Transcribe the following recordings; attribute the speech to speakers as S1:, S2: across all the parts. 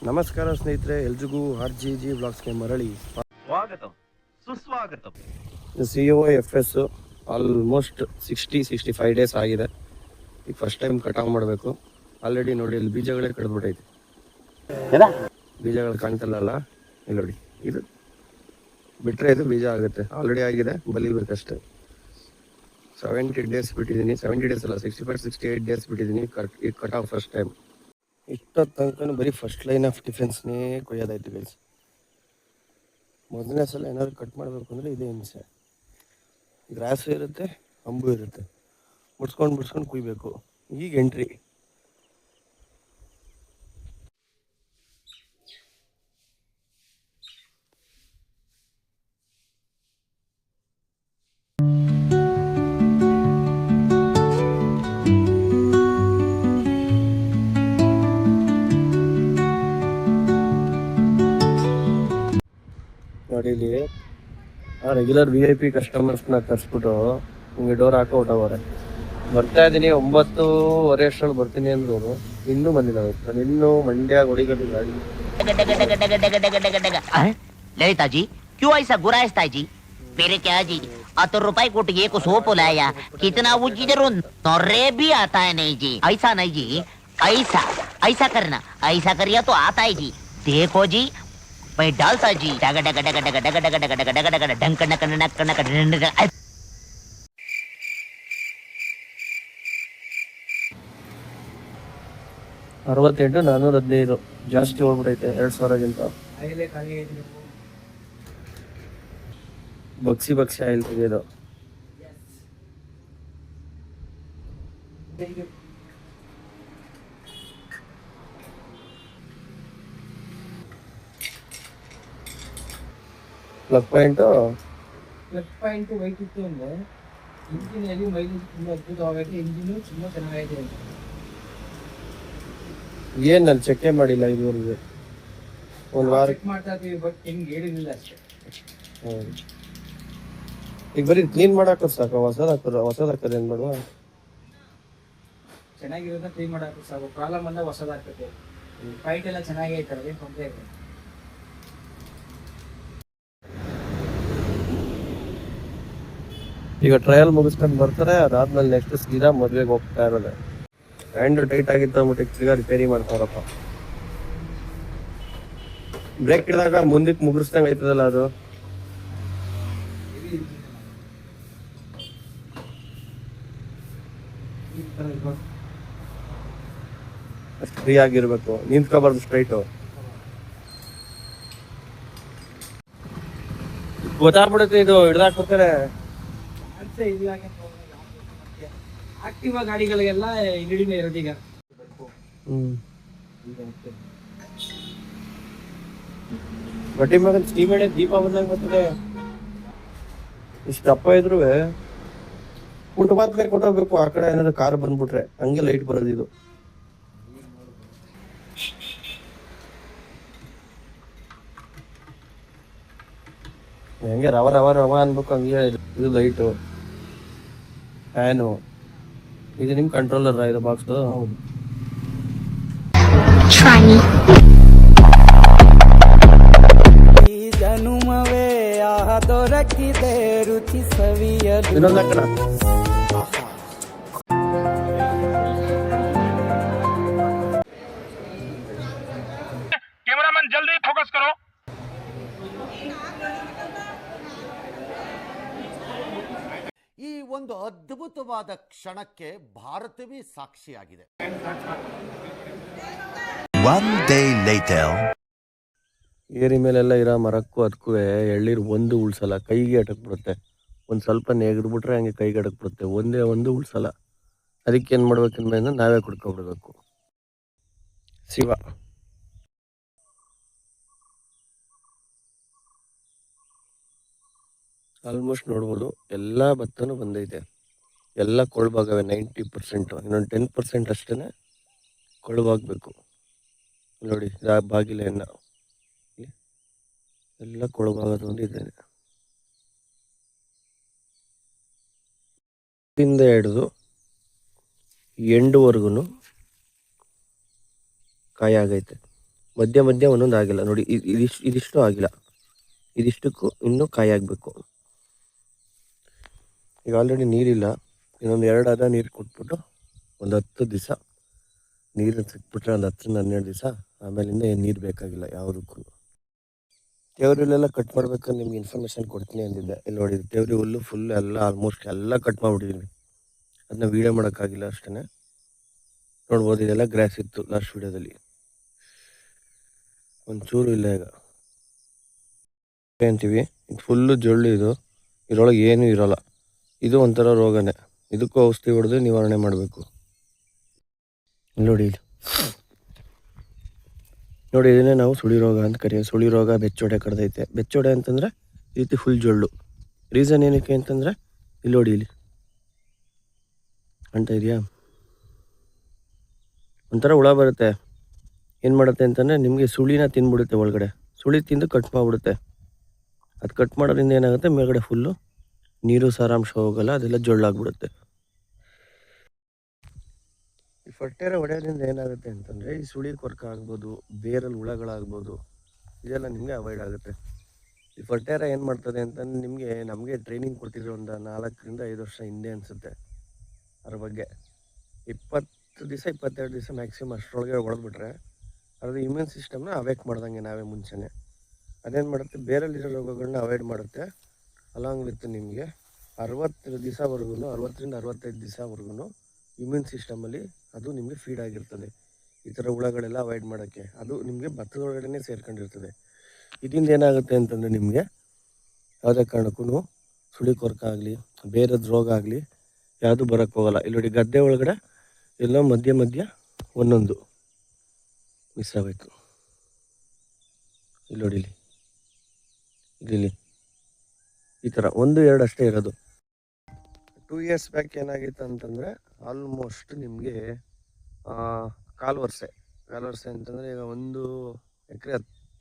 S1: ನಮಸ್ಕಾರ ಸ್ನೇಹಿತರೆ, ಎಲ್ರಿಗೂ RGG ವ್ಲಾಗ್ಸ್ಗೆ ಮರಳಿ
S2: ಸ್ವಾಗತಂ ಸುಸ್ವಾಗತಂ.
S1: CEO FS ಆಲ್ಮೋಸ್ಟ್ 60-65 ಡೇಸ್ ಆಗಿದೆ. ಈಗ ಫಸ್ಟ್ ಟೈಮ್ ಕಟಾವ್ ಮಾಡಬೇಕು. ಆಲ್ರೆಡಿ ನೋಡಿ ಇಲ್ಲಿ ಬೀಜಗಳೇ ಕಡ್ದ್ಬಿಟ್ಟೈತೆ. ಬೀಜಗಳು ಕಾಣ್ತಲ್ಲ, ಇಲ್ಲಿ ನೋಡಿ, ಇದು ಬಿಟ್ಟರೆ ಇದು ಬೀಜ ಆಗುತ್ತೆ. ಆಲ್ರೆಡಿ ಆಗಿದೆ, ಬಲಿಬೇಕಷ್ಟೆ. 70 ಡೇಸ್ ಬಿಟ್ಟಿದ್ದೀನಿ, 70 ಡೇಸ್ ಅಲ್ಲ, 65-68 ಡೇಸ್ ಬಿಟ್ಟಿದ್ದೀನಿ ಈ ಕಟಾವ್ ಫಸ್ಟ್ ಟೈಮ್. ಇಷ್ಟೊತ್ತು ತನಕ ಬರೀ ಫಸ್ಟ್ ಲೈನ್ ಆಫ್ ಡಿಫೆನ್ಸ್ನೇ ಕೊಯ್ಯೋದಾಯ್ತು ಗೈಸ್. ಮೊದಲನೇ ಸಲ ಏನಾದ್ರು ಕಟ್ ಮಾಡಬೇಕು ಅಂದರೆ ಇದೇ ಹಿಂಸೆ. ಗ್ರಾಸು ಇರುತ್ತೆ, ಅಂಬು ಇರುತ್ತೆ, ಮುಡ್ಸ್ಕೊಂಡು ಕುಯ್ಬೇಕು. ಈಗ ಎಂಟ್ರಿ. ನೋಡಿ ಇಲ್ಲಿ ರೆಗ್ಯುಲರ್ VIP ಕಸ್ಟಮರ್ಸ್ನ ಕರ್ಸ್ಬಿಟ್ಟು ಹಿಂಗೆ ಡೋರ್ ಹಾಕೋ ಹೊಟ್ಟವ್ರೆ. ಬರ್ತಾ ಇದ್ದೀನಿ, 9:30 ಅಷ್ಟರಲ್ಲಿ ಬರ್ತೀನಿ ಅಂದ್ರು, ಇನ್ನೂ ಬಂದಿದ್ದಾವೆ. ನಾನು ಇನ್ನೂ ಮಂಡ್ಯ ಹೊಡಿಗಟ್ಟು ಗಾಡಿ.
S3: ललिता जी क्यों ऐसा गुराइस्ता जी? मेरे क्या जी ₹100 को एक सोप लाया, कितना वो जिधर नौरे भी आता है नहीं जी. ऐसा नहीं जी, ऐसा ऐसा करना, ऐसा करिए तो आता है जी. देखो जी मैं डालता जी डग डग डग डग डग डग डग डग डग डग डंक नक नक नक डंक.
S1: 68 415 ಜಾಸ್ತಿ ಹೋಗ್ಬಿಟ್ಟೈತೆ 2000ಗಿಂತ. ಬಗ್ಸಿ ಆಯಿಲ್ ತೆಗೆಯೋದು. ಪ್ಲಗ್ ಪಾಯಿಂಟ್ ವೈಟ್ ಇತ್ತು ಅಂದ್ರೆ ಇಂಜಿನಲ್ಲಿ ಮೈಲೇಜ್ ತುಂಬಾ ಅದ್ಭುತವಾಗೈತೆ. ಇಂಜಿನ್ ತುಂಬಾ ಚೆನ್ನಾಗೈತೆ. ಏನ್ ನಾನು ಚೆಕ್ಕೆ ಮಾಡಿಲ್ಲ ಇದುವರೆಗೆ. ಒಂದು ವಾರ ಮಾಡ್ತಾ ಇದೀವಿ, ಬಟ್ ಹಿಂಗ್ ಹೇಳಿಲ್ಲ ಅಷ್ಟೇ. ಈಗ ಬರೀ ಕ್ಲೀನ್ ಮಾಡಾಕ ಸಾಕು, ಹೊಸದಾಕೋದು ಏನ್ ಮಾಡುವ? ಚೆನ್ನಾಗಿರೋದನ್ನ ಕ್ಲೀನ್ ಮಾಡಾಕ ಸಾಕು. ಪ್ರಾಬ್ಲಮ್ ಅಂದ್ರೆ ಹೊಸದಾಗ್ತದೆ. ಫೈಟ್ ಎಲ್ಲ ಚೆನ್ನಾಗೇ ಐತಲ್ಲ, ಏನ್ ತೊಂದರೆ ಇಲ್ಲ. ಈಗ ಟ್ರಯಲ್ ಮುಗಿಸ್ಕೊಂಡು ಬರ್ತಾರೆ, ಅದಾದ್ಮೇಲೆ ನೆಕ್ಸ್ಟ್ ಸೀದಾ ಮದ್ವೆಗೆ ಹೋಗ್ತಾ ಇರೋದೆ. ಹ್ಯಾಂಡ್ ಟೈಟ್ ಆಗಿತ್ತು ಅಂದ್ಬಿಟ್ಟು ಈಗ ರಿಪೇರಿ ಮಾಡ್ತಾರಪ್ಪ. ಬ್ರೇಕ್ ಹಿಡಿದಾಗ ಮುಂದಕ್ಕೆ ಮುಗಿಸ್ದಂಗ ಆಯ್ತದಲ್ಲ ಅದು. ಅಷ್ಟು ಫ್ರೀ ಆಗಿರ್ಬೇಕು, ನಿಂತ್ಕೋಬಾರ್ದು ಸ್ಟ್ರೈಟು. ಗೊತ್ತಾಗ್ಬಿಡುತ್ತೆ ಇದು ಹಿಡ್ದಾಕ್ಬಿಡ್ತಾರೆ. ಆಕ್ಟಿವಾ ಗಾಡಿಗಳಿಗೆಲ್ಲ ಇಲ್ಲಿನೇ ಇರೋದೀಗ. ಬಡ್ಡಿ ಮಗನ್ ಸ್ಟೀಮೇಡೆ ದೀಪ ಬಂದಾಗ ಬರ್ತದೆ. ಇಷ್ಟು ಅಪ್ಪ ಇದ್ರು ಫುಟ್ಪಾತ್ ಮೇಲೆ ಕೊಟ್ಟೋಗ್ಬೇಕು. ಆ ಕಡೆ ಏನಾದ್ರು ಕಾರ್ ಬಂದ್ಬಿಟ್ರೆ ಹಂಗೆ ಲೈಟ್ ಬರೋದು ಇದು. ಹೆಂಗೆ ರವ ಅನ್ಬೇಕು, ಹಂಗೆ ಇದು ಲೈಟು, ಫ್ಯಾನು. ಇದು ನಿಮ್ ಕಂಟ್ರೋಲರ್ ಇದು ಬಾಕ್ಸ್. ಈ ಜನುಮವೇ ದೊರಕಿದೆ ರುಚಿ ಸವಿಯಲು. ಇನ್ನೊಂದಕ್ಕಣ
S2: कैमरामैन जल्दी फोकस करो.
S4: ಈ ಒಂದು ಅದ್ಭುತವಾದ ಕ್ಷಣಕ್ಕೆ ಭಾರತವೇ ಸಾಕ್ಷಿಯಾಗಿದೆ.
S5: One day later.
S1: ಏರಿ ಮೇಲೆಲ್ಲ ಇರೋ ಮರಕ್ಕೂ ಅದಕ್ಕೂ ಎಳ್ಳೀರು ಒಂದು ಉಳ್ಸಲ್ಲ, ಕೈಗೆ ಅಟಕ್ ಬಿಡುತ್ತೆ. ಒಂದು ಸ್ವಲ್ಪ ನೆಗೆದ್ಬಿಟ್ರೆ ಹಂಗೆ ಕೈಗೆ ಅಟಕ್ ಬಿಡುತ್ತೆ, ಒಂದು ಉಳ್ಸಲ್ಲ. ಅದಕ್ಕೆ ಏನು ಮಾಡ್ಬೇಕಂದ್ರೆ ನಾವೇ ಕುಡ್ಕೊಬಿಡ್ಬೇಕು. ಶಿವ ಆಲ್ಮೋಸ್ಟ್ ನೋಡ್ಬೋದು ಎಲ್ಲ ಭತ್ತನೂ ಬಂದೈತೆ. ಎಲ್ಲ ಕೊಳ್ಬಾಗವೆ 90%. ಇನ್ನೊಂದು 10% ಅಷ್ಟೇ ಕೊಳ್ಬಾಗಬೇಕು. ನೋಡಿ ಬಾಗಿಲ ಎಲ್ಲ ಕೊಳ್ಬಾಗೋದು ಒಂದು ಇದ್ದೇನೆ. ಇಂದ ಹಿಡಿದು ಎಂಡ್ವರೆಗೂ ಕಾಯಿ ಆಗೈತೆ. ಮಧ್ಯ ಮಧ್ಯ ಒಂದೊಂದು ಆಗಿಲ್ಲ ನೋಡಿ, ಇದಿಷ್ಟು ಆಗಿಲ್ಲ, ಇದಿಷ್ಟಕ್ಕೂ ಇನ್ನೂ ಕಾಯಿ ಆಗಬೇಕು. ಈಗ ಆಲ್ರೆಡಿ ನೀರಿಲ್ಲ, ಇನ್ನೊಂದು 2 ಹದ ನೀರು ಕೊಟ್ಬಿಟ್ಟು ಒಂದು 10 ದಿವಸ ನೀರು ಸಿಕ್ಬಿಟ್ರೆ ಒಂದು 10 12 ದಿವಸ ಆಮೇಲಿಂದ ಏನು ನೀರು ಬೇಕಾಗಿಲ್ಲ ಯಾವುದಕ್ಕೂ. ತೇವ್ರಿಲೆಲ್ಲ ಕಟ್ ಮಾಡ್ಬೇಕಾದ್ರೆ ನಿಮ್ಗೆ ಇನ್ಫಾರ್ಮೇಷನ್ ಕೊಡ್ತೀನಿ ಅಂದಿದ್ದೆ. ಇಲ್ಲಿ ನೋಡಿ ತೇವ್ರಿ ಹುಲ್ಲು ಫುಲ್ ಎಲ್ಲ ಆಲ್ಮೋಸ್ಟ್ ಎಲ್ಲ ಕಟ್ ಮಾಡಿಬಿಟ್ಟಿದ್ವಿ. ಅದನ್ನ ವೀಡಿಯೋ ಮಾಡೋಕ್ಕಾಗಿಲ್ಲ ಅಷ್ಟೇ. ನೋಡ್ಬೋದು ಇದೆಲ್ಲ ಗ್ರಾಸ್ ಇತ್ತು ಲಾಸ್ಟ್ ವೀಡಿಯೋದಲ್ಲಿ, ಒಂಚೂರು ಇಲ್ಲ ಈಗ. ಅಂತೀವಿ ಇದು ಫುಲ್ಲು ಜೊಳ್ಳು, ಇದು ಇದರೊಳಗೆ ಏನೂ ಇರೋಲ್ಲ. ಇದು ಒಂಥರ ರೋಗನೇ, ಇದಕ್ಕೂ ಔಷಧಿ ಹೊಡೆದು ನಿವಾರಣೆ ಮಾಡಬೇಕು. ನೋಡಿ ಇಲ್ಲಿ ನೋಡಿ, ಇದನ್ನೇ ನಾವು ಸುಳಿ ರೋಗ ಅಂತ ಕರೆಯೋದು. ಸುಳಿ ರೋಗ ಬೆಚ್ಚೋಡೆ ಕಡ್ದೈತೆ. ಬೆಚ್ಚೋಡೆ ಅಂತಂದರೆ ಈ ರೀತಿ ಫುಲ್ ಜೊಳ್ಳು. ರೀಸನ್ ಏನಕ್ಕೆ ಅಂತಂದರೆ ಇಲ್ಲಿ ನೋಡಿ, ಇಲ್ಲಿ ಅಂತ ಇದೆಯಾ, ಒಂಥರ ಹುಳ ಬರುತ್ತೆ. ಏನು ಮಾಡುತ್ತೆ ಅಂತಂದರೆ ನಿಮಗೆ ಸುಳಿನ ತಿಂದ್ಬಿಡುತ್ತೆ ಒಳಗಡೆ. ಸುಳಿ ತಿಂದು ಕಟ್ ಮಾಡಿಬಿಡುತ್ತೆ. ಅದು ಕಟ್ ಮಾಡೋದ್ರಿಂದ ಏನಾಗುತ್ತೆ, ಮೇಲ್ಗಡೆ ಫುಲ್ಲು ನೀರು ಸಾರಾಂಶ ಹೋಗಲ್ಲ, ಅದೆಲ್ಲ ಜೊಳ್ಳಾಗ್ಬಿಡುತ್ತೆ. ಈ ಫರ್ಟೇರ ಹೊಡೆಯೋದ್ರಿಂದ ಏನಾಗುತ್ತೆ ಅಂತಂದರೆ ಈ ಸುಳಿ ಕೊರಕ ಆಗ್ಬೋದು, ಬೇರಲ್ಲಿ ಹುಳಗಳಾಗ್ಬೋದು, ಇದೆಲ್ಲ ನಿಮಗೆ ಅವಾಯ್ಡ್ ಆಗುತ್ತೆ. ಈ ಫರ್ಟೇರ ಏನು ಮಾಡ್ತದೆ ಅಂತಂದ್ರೆ ನಮಗೆ ಟ್ರೈನಿಂಗ್ ಕೊಡ್ತಿದ್ರು ಒಂದು 4 ರಿಂದ 5 ವರ್ಷ ಹಿಂದೆ ಅನಿಸುತ್ತೆ. ಅದ್ರ ಬಗ್ಗೆ 20 ದಿವಸ 22 ದಿವಸ ಮ್ಯಾಕ್ಸಿಮಮ್ ಅಷ್ಟರೊಳಗೆ ಹೊಡೆದ್ಬಿಟ್ರೆ ಅದು ಇಮ್ಯೂನ್ ಸಿಸ್ಟಮ್ನ ಅವೇಕ್ ಮಾಡ್ದಂಗೆ ನಾವೇ ಮುಂಚೆನೇ. ಅದೇನು ಮಾಡುತ್ತೆ, ಬೇರಲ್ಲಿರೋ ರೋಗಗಳನ್ನ ಅವಾಯ್ಡ್ ಮಾಡುತ್ತೆ. ಅಲಾಂಗ್ ವಿತ್ ನಿಮಗೆ 60 ದಿವಸವರೆಗೂ, 60 ರಿಂದ 65 ದಿವಸವರೆಗೂ ಇಮ್ಯೂನ್ ಸಿಸ್ಟಮಲ್ಲಿ ಅದು ನಿಮಗೆ ಫೀಡ್ ಆಗಿರ್ತದೆ. ಈ ಥರ ಹುಳಗಳೆಲ್ಲ ಅವಾಯ್ಡ್ ಮಾಡೋಕ್ಕೆ ಅದು ನಿಮಗೆ ಭತ್ತದೊಳಗಡೆ ಸೇರ್ಕೊಂಡಿರ್ತದೆ. ಇದರಿಂದ ಏನಾಗುತ್ತೆ ಅಂತಂದರೆ ನಿಮಗೆ ಯಾವುದೇ ಕಾರಣಕ್ಕೂ ಸುಳಿ ಕೊರಕ ಆಗಲಿ, ಬೇರೆದು ರೋಗ ಆಗಲಿ ಯಾವುದು ಬರೋಕ್ಕೆ ಹೋಗಲ್ಲ. ಇಲ್ಲಿ ನೋಡಿ ಗದ್ದೆ ಒಳಗಡೆ ಎಲ್ಲೋ ಮಧ್ಯ ಮಧ್ಯ ಒಂದೊಂದು ಮಿಸ್ ಆಗೋಯ್ತು. ಇಲ್ಲಿ ನೋಡಿ, ಇಲ್ಲಿ ಈ ಥರ 1-2 ಅಷ್ಟೇ ಇರೋದು. 2 ಇಯರ್ಸ್ ಬ್ಯಾಕ್ ಏನಾಗಿತ್ತು ಅಂತಂದರೆ ಆಲ್ಮೋಸ್ಟ್ ನಿಮಗೆ ಕಾಲು ವರ್ಷ ಅಂತಂದರೆ ಈಗ 1 ಎಕರೆ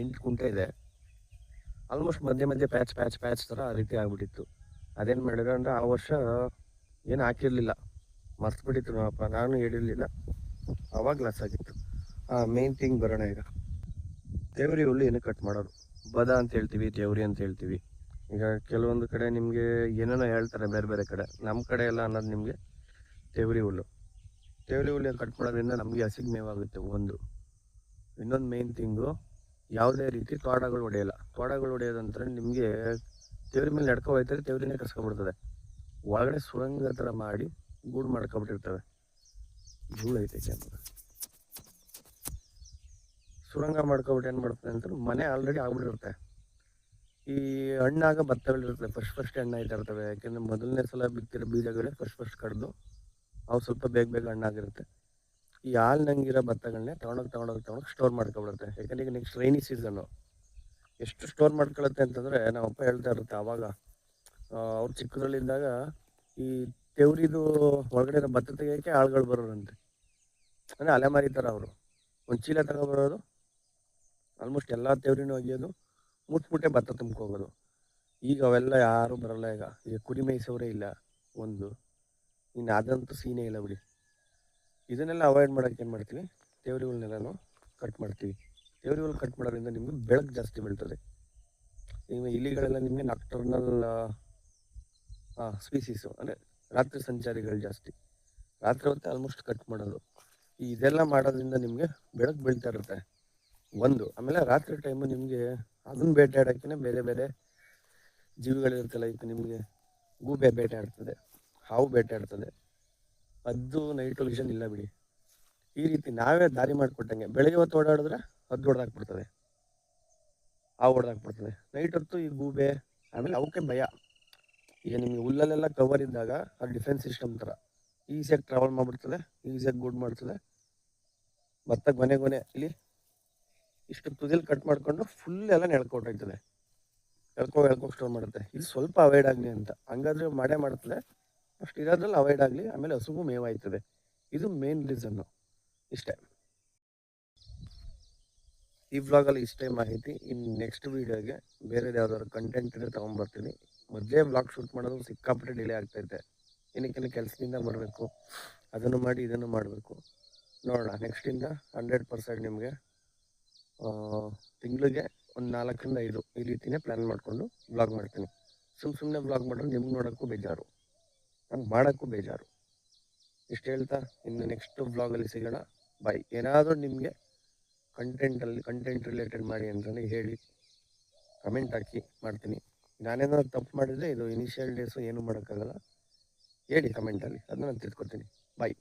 S1: 8 ಗುಂಟೆ ಇದೆ. ಆಲ್ಮೋಸ್ಟ್ ಮಧ್ಯೆ ಮಧ್ಯೆ ಪ್ಯಾಚ್ ಥರ ಆ ರೀತಿ ಆಗ್ಬಿಟ್ಟಿತ್ತು. ಅದೇನು ಮಾಡಿದ್ರು ಅಂದರೆ ಆ ವರ್ಷ ಏನು ಹಾಕಿರಲಿಲ್ಲ, ಮರ್ತ್ಬಿಟ್ಟಿತ್ತು ನಮ್ಮಪ್ಪ, ನಾನು ಹೇಳಿರಲಿಲ್ಲ, ಆವಾಗ ಲಾಸ್ ಆಗಿತ್ತು. ಮೇನ್ ಥಿಂಗ್ ಬರೋಣ ಈಗ. ತೇವ್ರಿ ಹುಲ್ಲು ಏನಕ್ಕೆ ಕಟ್ ಮಾಡೋದು? ಬದ ಅಂತ ಹೇಳ್ತೀವಿ, ತೇವ್ರಿ ಅಂತ ಹೇಳ್ತೀವಿ. ಈಗ ಕೆಲವೊಂದು ಕಡೆ ನಿಮಗೆ ಏನೇನೋ ಹೇಳ್ತಾರೆ ಬೇರೆ ಬೇರೆ ಕಡೆ. ನಮ್ಮ ಕಡೆ ಎಲ್ಲ ಅನ್ನೋದು ನಿಮಗೆ ತೇವ್ರಿ ಹುಲ್ಲು ಕಟ್ ಮಾಡೋದ್ರಿಂದ ನಮಗೆ ಹಸಿಗೆ ಮೇವಾಗುತ್ತೆ. ಇನ್ನೊಂದು ಮೇನ್ ಥಿಂಗು, ಯಾವುದೇ ರೀತಿ ತೋಡಗಳು ಹೊಡೆಯೋದಂತಾರೆ ನಿಮಗೆ ತೇವ್ರಿ ಮೇಲೆ ನಡ್ಕೊ ಹೋಯ್ತಾರೆ, ತೇವ್ರಿನೇ ಕಸ್ಕೊಬಿಡ್ತದೆ. ಒಳಗಡೆ ಸುರಂಗ ಥರ ಮಾಡಿ ಗೂಡು ಮಾಡ್ಕೊಬಿಟ್ಟಿರ್ತವೆ. ಧೂಳು ಐತೆ ಸುರಂಗ ಮಾಡ್ಕೊಬಿಟ್ಟು ಏನು ಮಾಡ್ತದೆ ಅಂತ ಮನೆ ಆಲ್ರೆಡಿ ಆಗ್ಬಿಟ್ಟಿರುತ್ತೆ. ಈ ಹಣ್ಣಾಗ ಭತ್ತಗಳಿರ್ತವೆ, ಫಸ್ಟ್ ಹಣ್ಣಾಯ್ತಾ ಇರ್ತವೆ. ಯಾಕೆಂದರೆ ಮೊದಲನೇ ಸಲ ಬಿತ್ತಿರೋ ಬೀಜಗಳೇ ಫಸ್ಟ್ ಕಡ್ದು ಅವು ಸ್ವಲ್ಪ ಬೇಗ ಹಣ್ಣಾಗಿರುತ್ತೆ. ಈ ಹಾಲ್ನಂಗಿರೋ ಭತ್ತಗಳನ್ನೇ ತೊಗೊಂಡೋಗಿ ಸ್ಟೋರ್ ಮಾಡ್ಕೊಬಿಡುತ್ತೆ. ಯಾಕಂದರೆ ಈಗ ನೆಕ್ಸ್ಟ್ ರೈನಿ ಸೀಸನ್ನು ಎಷ್ಟು ಸ್ಟೋರ್ ಮಾಡ್ಕೊಳುತ್ತೆ ಅಂತಂದರೆ ನಮ್ಮಪ್ಪ ಹೇಳ್ತಾ ಇರುತ್ತೆ. ಆವಾಗ ಅವ್ರು ಚಿಕ್ಕದ್ರಲ್ಲಿದ್ದಾಗ ಈ ತೇವ್ರಿದು ಒಳಗಡೆ ಇರೋ ಭತ್ತ ತೆಗಿಯೋಕ್ಕೆ ಆಳುಗಳು ಬರೋರಂತೆ. ಅಂದರೆ ಅಲೆಮಾರಿ ಥರ ಅವರು ಒಂದು ಚೀಲ ತಗೊಬರೋದು, ಆಲ್ಮೋಸ್ಟ್ ಎಲ್ಲ ತೇವ್ರಿನೂ ಒಗೆಯೋದು, ಮುಟ್ಮುಟ್ಟೆ ಭತ್ತ ತುಂಬ್ಕೋಗೋದು. ಈಗ ಅವೆಲ್ಲ ಯಾರೂ ಬರೋಲ್ಲ. ಈಗ ಕುರಿ ಮೇಯಿಸೋರೇ ಇಲ್ಲ. ಇನ್ನು ಅದಂತೂ ಸೀನೇ ಇಲ್ಲ ಬಿಡಿ. ಇದನ್ನೆಲ್ಲ ಅವಾಯ್ಡ್ ಮಾಡೋಕ್ಕೆ ಏನು ಮಾಡ್ತೀವಿ, ತೇವ್ರಿಗಳನ್ನೆಲ್ಲನೂ ಕಟ್ ಮಾಡ್ತೀವಿ. ತೇವ್ರಿಗಳು ಕಟ್ ಮಾಡೋದ್ರಿಂದ ನಿಮಗೆ ಬೆಳಕು ಜಾಸ್ತಿ ಬೀಳ್ತದೆ. ಈಗ ಇಲಿಗಳೆಲ್ಲ ನಿಮಗೆ ನಾಕ್ಟರ್ನಲ್ ಸ್ಪೀಸೀಸು, ಅಂದರೆ ರಾತ್ರಿ ಸಂಚಾರಿಗಳು ಜಾಸ್ತಿ. ರಾತ್ರಿ ಹೊತ್ತು ಆಲ್ಮೋಸ್ಟ್ ಕಟ್ ಮಾಡೋದು. ಇದೆಲ್ಲ ಮಾಡೋದ್ರಿಂದ ನಿಮಗೆ ಬೆಳಕು ಬೀಳ್ತಾ ಇರುತ್ತೆ. ಆಮೇಲೆ ರಾತ್ರಿ ಟೈಮು ನಿಮಗೆ ಅದನ್ನ ಬೇಟೆಯಾಡೋಕ್ಕೆ ಬೇರೆ ಜೀವಿಗಳಿರುತ್ತಲ್ಲ. ಈಗ ನಿಮಗೆ ಗೂಬೆ ಬೇಟೆ ಆಡ್ತದೆ, ಹಾವು ಬೇಟೆ ಆಡ್ತದೆ. ಅದು ನೈಟ್ ವಿಷನ್ ಇಲ್ಲ ಬಿಡಿ. ಈ ರೀತಿ ನಾವೇ ದಾರಿ ಮಾಡಿಕೊಟ್ಟಂಗೆ ಬೆಳಗ್ಗೆ ಹೊತ್ತು ಓಡಾಡಿದ್ರೆ ಅದು ಹೊಡೆದಾಕ್ಬಿಡ್ತದೆ, ಹಾವು ಹೊಡೆದಾಕ್ಬಿಡ್ತದೆ. ನೈಟ್ ಹೊತ್ತು ಈ ಗೂಬೆ, ಆಮೇಲೆ ಅವಕ್ಕೆ ಭಯ. ಈಗ ನಿಮಗೆ ಹುಲ್ಲಲ್ಲೆಲ್ಲ ಕವರ್ ಇದ್ದಾಗ ಅದು ಡಿಫೆನ್ಸ್ ಸಿಸ್ಟಮ್ ಥರ ಈಸಿಯಾಗಿ ಟ್ರಾವೆಲ್ ಮಾಡಿಬಿಡ್ತದೆ, ಈಸಿಯಾಗಿ ಗೂಡ್ ಮಾಡ್ತದೆ. ಭತ್ತ ಕೊನೆ ಇಲ್ಲಿ ಇಷ್ಟು ತುದಿಯಲ್ಲಿ ಕಟ್ ಮಾಡ್ಕೊಂಡು ಫುಲ್ ಎಲ್ಲ ಎಳ್ಕೊಟ್ಟೋಗ್ತದೆ. ಎಳ್ಕೊ ಸ್ಟೋರ್ ಮಾಡುತ್ತೆ. ಇದು ಸ್ವಲ್ಪ ಅವಾಯ್ಡ್ ಆಗಲಿ ಅಂತ. ಹಂಗಾದ್ರೆ ಮಾಡೇ ಮಾಡ್ತದೆ. ಅಷ್ಟು ಇರೋದ್ರಲ್ಲಿ ಅವಾಯ್ಡ್ ಆಗಲಿ, ಆಮೇಲೆ ಹಸುಗೂ ಮೇವಾಯ್ತದೆ. ಇದು ಮೇನ್ ರೀಸನ್ನು. ಇಷ್ಟೇ ಈ ವ್ಲಾಗಲ್ಲಿ, ಇಷ್ಟೇ ಮಾಹಿತಿ. ಇನ್ನು ನೆಕ್ಸ್ಟ್ ವೀಡಿಯೋಗೆ ಬೇರೆದು ಯಾವ್ದಾದ್ರು ಕಂಟೆಂಟ್ ಇದ್ರೆ ತೊಗೊಂಬರ್ತೀನಿ. ಮೊದಲೇ ವ್ಲಾಗ್ ಶೂಟ್ ಮಾಡೋದು ಸಿಕ್ಕಾಪಟ್ಟೆ ಡಿಲೇ ಆಗ್ತೈತೆ. ಏನಕ್ಕೆಲ್ಲ ಕೆಲಸದಿಂದ ಬರಬೇಕು, ಅದನ್ನು ಮಾಡಿ ಇದನ್ನು ಮಾಡಬೇಕು. ನೋಡೋಣ, ನೆಕ್ಸ್ಟಿಂದ 100% ನಿಮಗೆ ತಿಂಗಳಿಗೆ ಒಂದು 4ರಿಂದ 5 ಈ ರೀತಿನೇ ಪ್ಲ್ಯಾನ್ ಮಾಡಿಕೊಂಡು ವ್ಲಾಗ್ ಮಾಡ್ತೀನಿ. ಸುಮ್ಮನೆ ವ್ಲಾಗ್ ಮಾಡಿದ್ರೆ ನಿಮ್ಗೆ ನೋಡೋಕ್ಕೂ ಬೇಜಾರು, ನಂಗೆ ಮಾಡೋಕ್ಕೂ ಬೇಜಾರು. ಇಷ್ಟು ಹೇಳ್ತಾ ಇನ್ನು ನೆಕ್ಸ್ಟ್ ವ್ಲಾಗಲ್ಲಿ ಸಿಗೋಣ. ಬಾಯ್. ಏನಾದರೂ ನಿಮಗೆ ಕಂಟೆಂಟ್ ರಿಲೇಟೆಡ್ ಮಾಡಿ ಅಂತಲೇ ಹೇಳಿ, ಕಮೆಂಟ್ ಹಾಕಿ, ಮಾಡ್ತೀನಿ. ನಾನೇನಾದ್ರು ತಪ್ಪು ಮಾಡಿದರೆ ಇದು ಇನಿಷಿಯಲ್ ಡೇಸು ಏನೂ ಮಾಡೋಕ್ಕಾಗಲ್ಲ, ಹೇಳಿ ಕಮೆಂಟಲ್ಲಿ, ಅದನ್ನ ನಾನು ತಿಳ್ಕೊತೀನಿ. ಬಾಯ್.